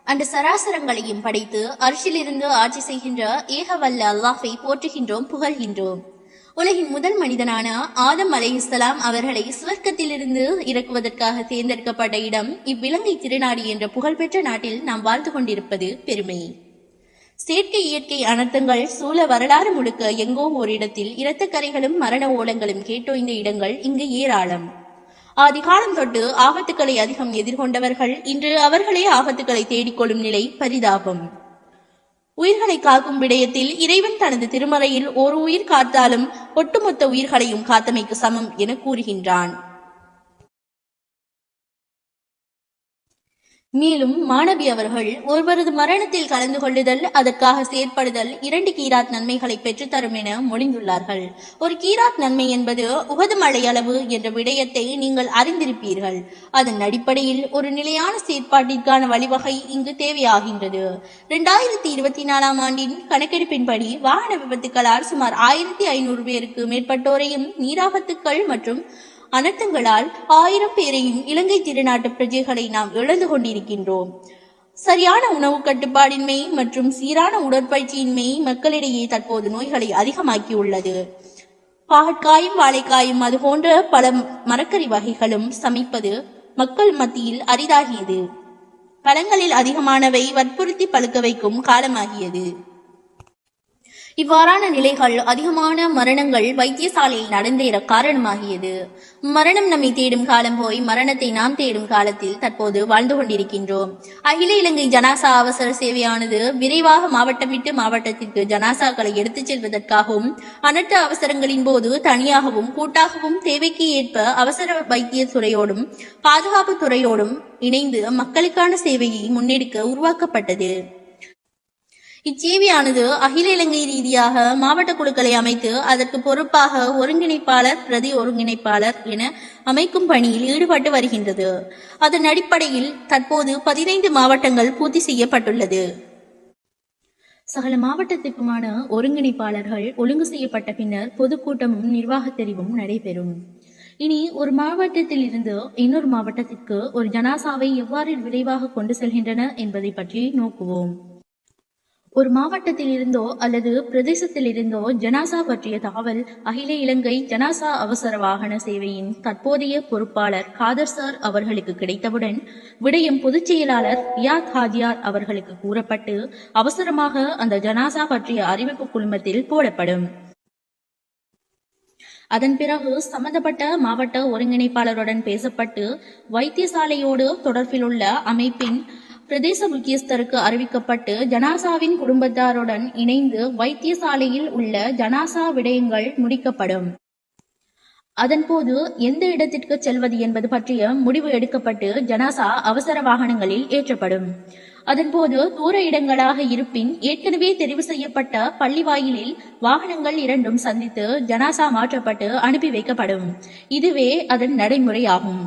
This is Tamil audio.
அந்த சராசரங்களையும் படைத்து அரிசிலிருந்து ஆட்சி செய்கின்ற ஏகவல்ல அல்லாஹை போற்றுகின்றோம், புகழ்கின்றோம். உலகின் முதல் மனிதனான ஆதம் அலைஹிஸ்ஸலாம் அவர்களை சுவர்க்கத்திலிருந்து இறக்குவதற்காக தேர்ந்தெடுக்கப்பட்ட இடம் இவ்விலங்கை திருநாடு என்ற புகழ்பெற்ற நாட்டில் நாம் வாழ்ந்து கொண்டிருப்பது பெருமை. செயற்கை இயற்கை அனர்த்தங்கள் சூழ வரலாறு முழுக்க எங்கோ ஓரிடத்தில் இரத்தக்கரைகளும் மரண ஓலங்களும் கேட்டோய்ந்த இடங்கள் இங்கு ஏராளம். ஆதிகாலம் தொட்டு ஆபத்துக்களை அதிகம் எதிர்கொண்டவர்கள் இன்று அவர்களே ஆபத்துக்களை தேடிக்கொள்ளும் நிலை பரிதாபம். உயிர்களை காக்கும் விடயத்தில் இறைவன் தனது திருமறையில் ஒரு உயிர் காத்தாலும் ஒட்டுமொத்த உயிர்களையும் காத்தமைக்கு சமம் என கூறுகின்றான். மேலும் மாணவி அவர்கள் ஒருவரது மரணத்தில் கலந்து கொள்ளுதல், அதற்காக செயற்படுதல் 2 கீராத் நன்மைகளை பெற்றுத்தரும் என மொழிந்துள்ளார்கள். ஒரு கீராத் நன்மை என்பது உகது மழை அளவு என்ற விடயத்தை நீங்கள் அறிந்திருப்பீர்கள். அதன் அடிப்படையில் ஒரு நிலையான செயற்பாட்டிற்கான வழிவகை இங்கு தேவையாகின்றது. 2024 ஆண்டின் கணக்கெடுப்பின்படி வாகன விபத்துகளால் சுமார் 1500 பேருக்கு மேற்பட்டோரையும், நீராபத்துக்கள் மற்றும் அனர்த்தங்களால் 1000 பேரையும் இலங்கை திருநாட்டு பிரஜைகளை நாம் இழந்து கொண்டிருக்கின்றோம். சரியான உணவு கட்டுப்பாடின்மை மற்றும் சீரான உடற்பயிற்சியின்மை மக்களிடையே தற்போது நோய்களை அதிகமாக்கியுள்ளது. பாகற்காயும் வாழைக்காயும் அது போன்ற பல மரக்கறி வகைகளும் சமைப்பது மக்கள் மத்தியில் அரிதாகியது. பழங்களில் அதிகமானவை வற்புறுத்தி பழுக்க வைக்கும் காலமாகியது. இவ்வாறான நிலைகள் அதிகமான மரணங்கள் வைத்தியசாலையில் நடந்தேற காரணமாகியது. மரணம் நம்மை தேடும் காலம் போய் மரணத்தை நாம் தேடும் காலத்தில் தற்போது வாழ்ந்து கொண்டிருக்கின்றோம். அகில இலங்கை ஜனாசா அவசர சேவையானது விரைவாக மாவட்டம் விட்டு மாவட்டத்திற்கு ஜனாசாக்களை எடுத்துச் செல்வதற்காகவும், அனர்த்த அவசரங்களின் போது தனியாகவும் கூட்டாகவும் தேவைக்கு ஏற்ப அவசர வைத்திய துறையோடும் பாதுகாப்பு துறையோடும் இணைந்து மக்களுக்கான சேவையை முன்னெடுக்க உருவாக்கப்பட்டது. இச்சேவையானது அகில இலங்கை ரீதியாக மாவட்ட குழுக்களை அமைத்து அதற்கு பொறுப்பாக ஒருங்கிணைப்பாளர், பிரதி ஒருங்கிணைப்பாளர் என அமைக்கும் பணியில் ஈடுபட்டு வருகின்றது. அதன் அடிப்படையில் தற்போது 15 மாவட்டங்கள் பூர்த்தி செய்யப்பட்டுள்ளது. சகல மாவட்டத்திற்குமான ஒருங்கிணைப்பாளர்கள் ஒழுங்கு செய்யப்பட்ட பின்னர் பொதுக்கூட்டமும் நிர்வாக தெரிவும் நடைபெறும். இனி ஒரு மாவட்டத்தில் இருந்து இன்னொரு மாவட்டத்திற்கு ஒரு ஜனாசாவை எவ்வாறு விரைவாக கொண்டு செல்கின்றன என்பதை பற்றி நோக்குவோம். ஒரு மாவட்டத்தில் இருந்தோ அல்லது பிரதேசத்தில் இருந்தோ ஜனாசா பற்றிய தகவல் அகில இலங்கை ஜனாசா அவசர வாகன சேவையின் தற்போதைய பொறுப்பாளர் காதர் சார் அவர்களுக்கு கிடைத்தவுடன் விடயம் பொதுச் செயலாளர் ரியாத் ஹாஜியார் அவர்களுக்கு கூறப்பட்டு அவசரமாக அந்த ஜனாசா பற்றிய அறிவிப்பு குழுமத்தில் போடப்படும். அதன் பிறகு சம்பந்தப்பட்ட மாவட்ட ஒருங்கிணைப்பாளருடன் பேசப்பட்டு வைத்தியசாலையோடு தொடர்பில் உள்ள அமைப்பின் பிரதேச முக்கியஸ்தருக்கு அறிவிக்கப்பட்டு ஜனாசாவின் குடும்பத்தாருடன் இணைந்து வைத்தியசாலையில் உள்ள ஜனாசா விடயங்கள் முடிக்கப்படும். அதன்போது எந்த இடத்திற்கு செல்வது என்பது பற்றிய முடிவு எடுக்கப்பட்டு ஜனாசா அவசர வாகனங்களில் ஏற்றப்படும். அதன்போது தூர இடங்களாக இருப்பின் ஏற்கனவே தெரிவு செய்யப்பட்ட பள்ளி வாயிலில் வாகனங்கள் 2ம் சந்தித்து ஜனாசா மாற்றப்பட்டு அனுப்பி வைக்கப்படும். இதுவே அதன் நடைமுறையாகும்.